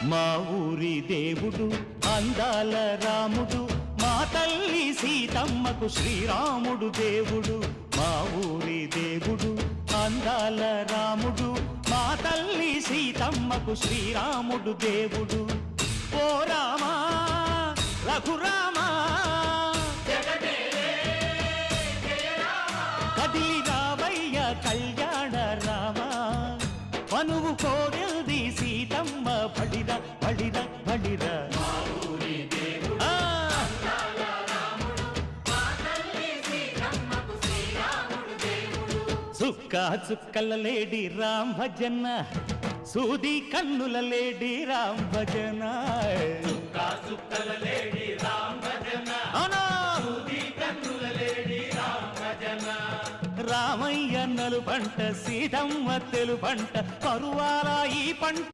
మా ఊరి దేవుడు అందాల రాముడు, మా తల్లి సీతమ్మకు శ్రీరాముడు దేవుడు. మా ఊరి దేవుడు అందాల రాముడు, మా తల్లి సీతమ్మకు శ్రీరాముడు దేవుడు. ఓ రామా రఘురామా కదిలి రావయ్య కళ్యాణ రామా, మనువు కోరింది సీతమ్మ బడిర బడిర బడిర. చుక్క చుక్కల లేడి రామ్ భజన, సూది కన్నుల లేడి రామ్ భజన. చుక్కల లేడి రామ్ భజన, సూది కన్నుల లేడి రామ్ భజన. రామయ్య నలు పంట, సీతమ్మ తెలు పంట, కరువాల ఈ పంట.